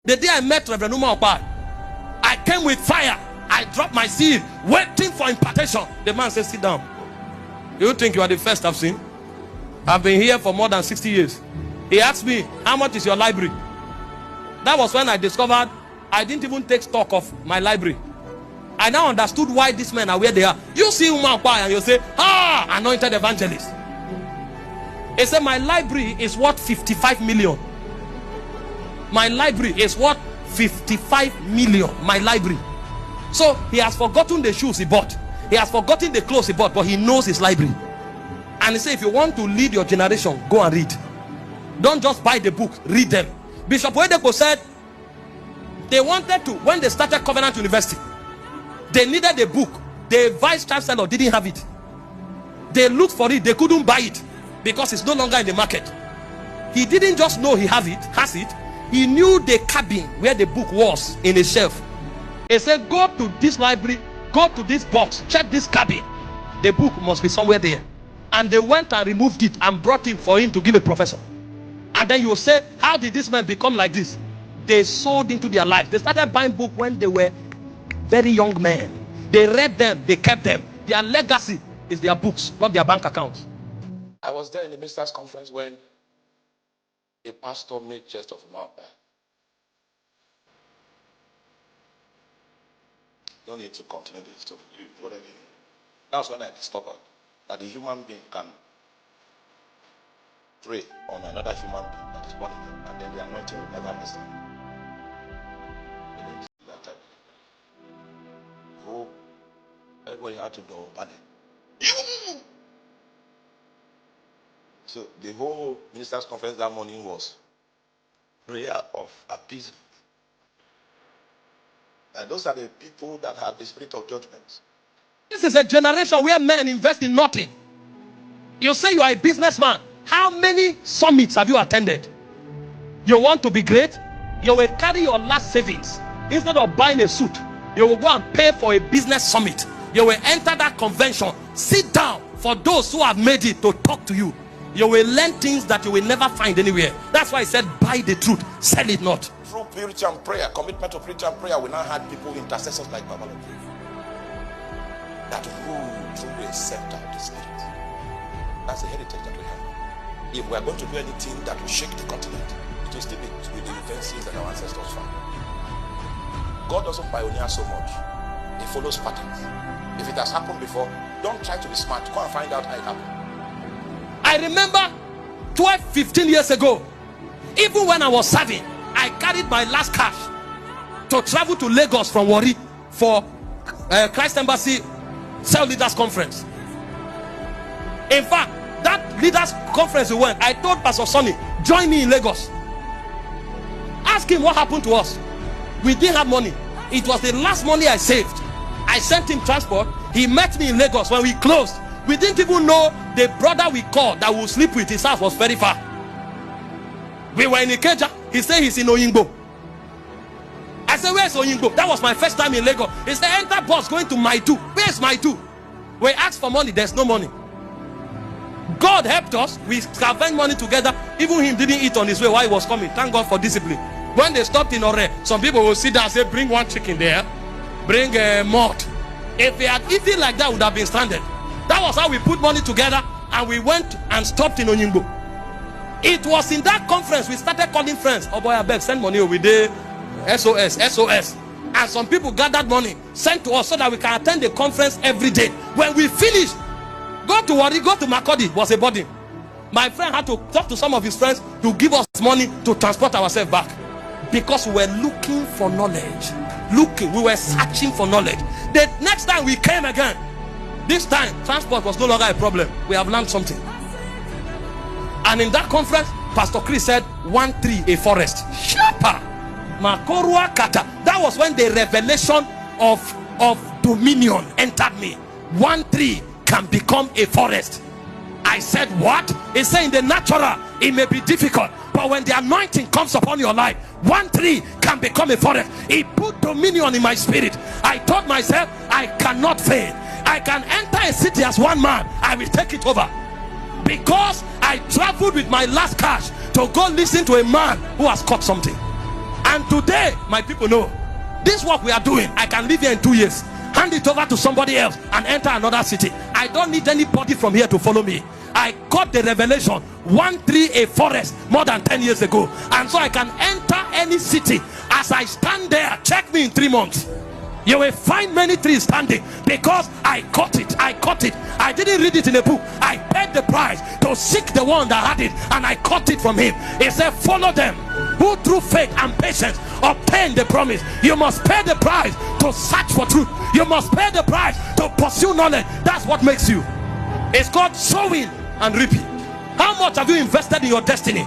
The day I met Reverend Uma Okpai, I came with fire. I dropped my seed, waiting for impartation. The man said, sit down. You think you are the first I've seen? I've been here for more than 60 years. He asked me, how much is your library? That was when I discovered I didn't even take stock of my library. I now understood why these men are where they are. You see Umah Okpai and you say, ah, anointed evangelist. He said, my library is worth 55 million. My library is worth 55 million. My library. So he has forgotten the shoes he bought. He has forgotten the clothes he bought, but he knows his library. And he said, if you want to lead your generation, go and read. Don't just buy the book, read them. Bishop Oyedepo said they wanted to, when they started Covenant University, they needed a book. The vice chancellor didn't have it. They looked for it, they couldn't buy it because it's no longer in the market. He didn't just know he has it. He knew the cabin where the book was in a shelf. He said, go to this library, go to this box, check this cabin. The book must be somewhere there. And they went and removed it and brought it for him to give a professor. And then you will say, how did this man become like this? They sold into their life. They started buying books when they were very young men. They read them, they kept them. Their legacy is their books, not their bank accounts. I was there in the ministers' conference when a pastor made jest of Umah Okpai. Don't need to continue this to whatever. That's when I discovered that the human being can pray on another human being that is born again, and then the anointing will never miss them. That time, oh, everybody had to do panic. So the whole ministers' conference that morning was prayer of appeasement. And those are the people that have the spirit of judgment. This is a generation where men invest in nothing. You say you are a businessman. How many summits have you attended? You want to be great? You will carry your last savings. Instead of buying a suit, you will go and pay for a business summit. You will enter that convention. Sit down for those who have made it to talk to you. You will learn things that you will never find anywhere. That's why I said, buy the truth, sell it not. Through purity and prayer, commitment to purity and prayer, we now had people, intercessors like Babalogi, that rule through a scepter of the Spirit. That's the heritage that we have. If we are going to do anything that will shake the continent, it will still be with the utensils that our ancestors found. God doesn't pioneer so much. He follows patterns. If it has happened before, don't try to be smart. Go and find out how it happened. I remember 12, 15 years ago, even when I was serving, I carried my last cash to travel to Lagos from Warri for Christ Embassy Cell Leaders Conference. In fact, that leaders conference we went, I told Pastor Sonny, join me in Lagos. Ask him what happened to us. We didn't have money. It was the last money I saved. I sent him transport. He met me in Lagos. When we closed, we didn't even know the brother we called that would sleep with, his house was very far. We were in Ikeja. He said he's in Oyingbo. I said, where's Oyingbo? That was my first time in Lagos. He said, enter bus going to Maitu. Where's Maitu? We asked for money. There's no money. God helped us. We scavenged money together. Even him didn't eat on his way while he was coming. Thank God for discipline. When they stopped in Ore, some people will sit down and say, bring one chicken there. Bring a malt. If we had eaten like that, we would have been stranded. That was how we put money together and we went and stopped in Oyingbo. It was in that conference we started calling friends. Oh boy, I beg, send money over there. SOS. And some people gathered money, sent to us so that we can attend the conference every day. When we finished, go to Warri, go to Makodi, was a burden. My friend had to talk to some of his friends to give us money to transport ourselves back. Because we were looking for knowledge. We were searching for knowledge. The next time we came again, this time transport was no longer a problem. We have learned something. And in that conference, Pastor Chris said, 1 tree, a forest. Shapa. Makorua kata. That was when the revelation of dominion entered me. 1 tree can become a forest. I said, what? He said, in the natural, it may be difficult. But when the anointing comes upon your life, 1 tree can become a forest. It put dominion in my spirit. I told myself, I cannot fail. I can enter a city as one man. I will take it over. Because I traveled with my last cash to go listen to a man who has caught something. And today, my people know this work we are doing. I can live here in 2 years, hand it over to somebody else, and enter another city. I don't need anybody from here to follow me. I got the revelation, one tree, a forest, more than 10 years ago. And so I can enter any city. As I stand there, check me in 3 months. You will find many trees standing because I caught it. I caught it. I didn't read it in a book. I paid the price to seek the one that had it, and I caught it from him. He said, follow them who through faith and patience obtain the promise. You must pay the price to search for truth. You must pay the price to pursue knowledge. That's what makes you. It's called sowing and reaping. How much have you invested in your destiny?